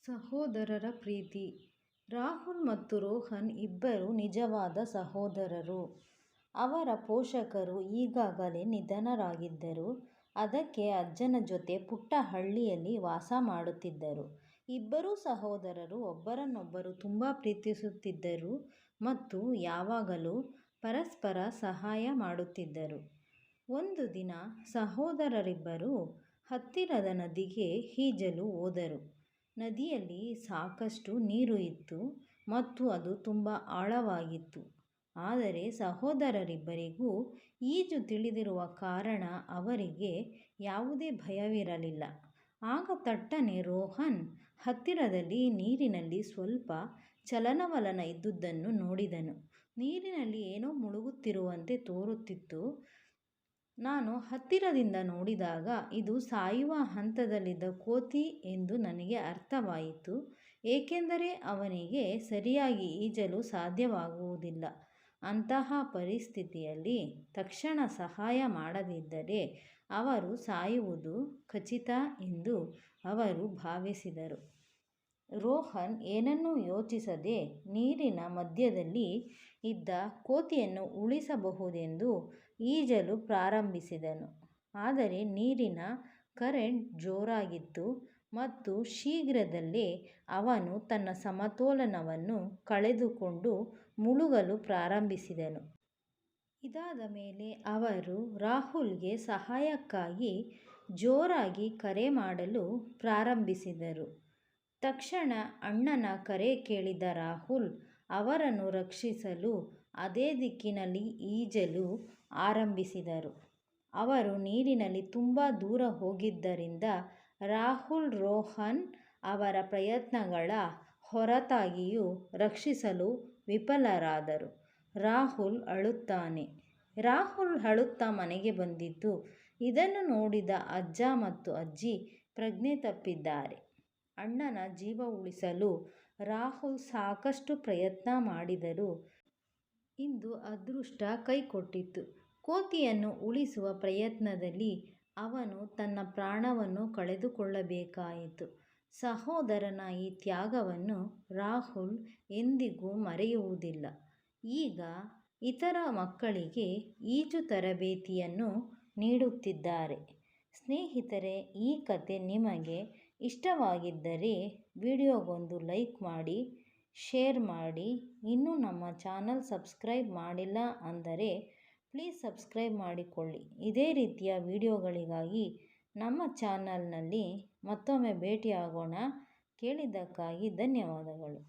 ಸಹೋದರರ ಪ್ರೀತಿ. ರಾಹುಲ್ ಮತ್ತು ರೋಹನ್ ಇಬ್ಬರು ನಿಜವಾದ ಸಹೋದರರು. ಅವರ ಪೋಷಕರು ಈಗಾಗಲೇ ನಿಧನರಾಗಿದ್ದರು. ಅದಕ್ಕೆ ಅಜ್ಜನ ಜೊತೆ ಪುಟ್ಟ ಹಳ್ಳಿಯಲ್ಲಿ ವಾಸ ಮಾಡುತ್ತಿದ್ದರು. ಇಬ್ಬರೂ ಸಹೋದರರು ಒಬ್ಬರನ್ನೊಬ್ಬರು ತುಂಬ ಪ್ರೀತಿಸುತ್ತಿದ್ದರು ಮತ್ತು ಯಾವಾಗಲೂ ಪರಸ್ಪರ ಸಹಾಯ ಮಾಡುತ್ತಿದ್ದರು. ಒಂದು ದಿನ ಸಹೋದರರಿಬ್ಬರೂ ಹತ್ತಿರದ ನದಿಗೆ ಈಜಲು ಹೋದರು. ನದಿಯಲ್ಲಿ ಸಾಕಷ್ಟು ನೀರು ಇತ್ತು ಮತ್ತು ಅದು ತುಂಬ ಆಳವಾಗಿತ್ತು. ಆದರೆ ಸಹೋದರರಿಬ್ಬರಿಗೂ ಈಜು ತಿಳಿದಿರುವ ಕಾರಣ ಅವರಿಗೆ ಯಾವುದೇ ಭಯವಿರಲಿಲ್ಲ. ಆಗ ಥಟ್ಟನೆ ರೋಹನ್ ಹತ್ತಿರದಲ್ಲಿ ನೀರಿನಲ್ಲಿ ಸ್ವಲ್ಪ ಚಲನವಲನ ಇದ್ದುದನ್ನು ನೋಡಿದನು. ನೀರಿನಲ್ಲಿ ಏನೋ ಮುಳುಗುತ್ತಿರುವಂತೆ ತೋರುತ್ತಿತ್ತು. ನಾನು ಹತ್ತಿರದಿಂದ ನೋಡಿದಾಗ ಇದು ಸಾಯುವ ಹಂತದಲ್ಲಿದ್ದ ಕೋತಿ ಎಂದು ನನಗೆ ಅರ್ಥವಾಯಿತು, ಏಕೆಂದರೆ ಅವನಿಗೆ ಸರಿಯಾಗಿ ಈಜಲು ಸಾಧ್ಯವಾಗುವುದಿಲ್ಲ. ಅಂತಹ ಪರಿಸ್ಥಿತಿಯಲ್ಲಿ ತಕ್ಷಣ ಸಹಾಯ ಮಾಡದಿದ್ದರೆ ಅವರು ಸಾಯುವುದು ಖಚಿತ ಎಂದು ಅವರು ಭಾವಿಸಿದರು. ರೋಹನ್ ಏನನ್ನೂ ಯೋಚಿಸದೆ ನೀರಿನ ಮಧ್ಯದಲ್ಲಿ ಇದ್ದ ಕೋತಿಯನ್ನು ಉಳಿಸಬಹುದೆಂದು ಈಜಲು ಪ್ರಾರಂಭಿಸಿದನು. ಆದರೆ ನೀರಿನ ಕರೆಂಟ್ ಜೋರಾಗಿತ್ತು ಮತ್ತು ಶೀಘ್ರದಲ್ಲೇ ಅವನು ತನ್ನ ಸಮತೋಲನವನ್ನು ಕಳೆದುಕೊಂಡು ಮುಳುಗಲು ಪ್ರಾರಂಭಿಸಿದನು. ಇದಾದ ಮೇಲೆ ಅವರು ರಾಹುಲ್ಗೆ ಸಹಾಯಕ್ಕಾಗಿ ಜೋರಾಗಿ ಕರೆ ಮಾಡಲು ಪ್ರಾರಂಭಿಸಿದರು. ತಕ್ಷಣ ಅಣ್ಣನ ಕರೆ ಕೇಳಿದ ರಾಹುಲ್ ಅವರನ್ನು ರಕ್ಷಿಸಲು ಅದೇ ದಿಕ್ಕಿನಲ್ಲಿ ಈಜಲು ಆರಂಭಿಸಿದರು. ಅವರು ನೀರಿನಲ್ಲಿ ತುಂಬ ದೂರ ಹೋಗಿದ್ದರಿಂದ ರಾಹುಲ್ ರೋಹನ್ ಅವರ ಪ್ರಯತ್ನಗಳ ಹೊರತಾಗಿಯೂ ರಕ್ಷಿಸಲು ವಿಫಲರಾದರು. ರಾಹುಲ್ ಅಳುತ್ತಾನೆ. ರಾಹುಲ್ ಅಳುತ್ತಾ ಮನೆಗೆ ಬಂದಿದ್ದು, ಇದನ್ನು ನೋಡಿದ ಅಜ್ಜ ಮತ್ತು ಅಜ್ಜಿ ಪ್ರಜ್ಞೆ ತಪ್ಪಿದ್ದಾರೆ. ಅಣ್ಣನ ಜೀವ ಉಳಿಸಲು ರಾಹುಲ್ ಸಾಕಷ್ಟು ಪ್ರಯತ್ನ ಮಾಡಿದರೂ ಇಂದು ಅದೃಷ್ಟ ಕೈಕೊಟ್ಟಿತು. ಕೋತಿಯನ್ನು ಉಳಿಸುವ ಪ್ರಯತ್ನದಲ್ಲಿ ಅವನು ತನ್ನ ಪ್ರಾಣವನ್ನು ಕಳೆದುಕೊಳ್ಳಬೇಕಾಯಿತು. ಸಹೋದರನ ಈ ತ್ಯಾಗವನ್ನು ರಾಹುಲ್ ಎಂದಿಗೂ ಮರೆಯುವುದಿಲ್ಲ. ಈಗ ಇತರ ಮಕ್ಕಳಿಗೆ ಈಜು ತರಬೇತಿಯನ್ನು ನೀಡುತ್ತಿದ್ದಾರೆ. ಸ್ನೇಹಿತರೆ, ಈ ಕಥೆ ನಿಮಗೆ ಇಷ್ಟವಾಗಿದ್ದರೆ ವಿಡಿಯೋಗೊಂದು ಲೈಕ್ ಮಾಡಿ, ಶೇರ್ ಮಾಡಿ. ಇನ್ನೂ ನಮ್ಮ ಚಾನಲ್ ಸಬ್ಸ್ಕ್ರೈಬ್ ಮಾಡಿಲ್ಲ ಅಂದರೆ ಪ್ಲೀಸ್ ಸಬ್ಸ್ಕ್ರೈಬ್ ಮಾಡಿಕೊಳ್ಳಿ. ಇದೇ ರೀತಿಯ ವಿಡಿಯೋಗಳಿಗಾಗಿ ನಮ್ಮ ಚಾನಲ್ನಲ್ಲಿ ಮತ್ತೊಮ್ಮೆ ಭೇಟಿಯಾಗೋಣ. ಕೇಳಿದ್ದಕ್ಕಾಗಿ ಧನ್ಯವಾದಗಳು.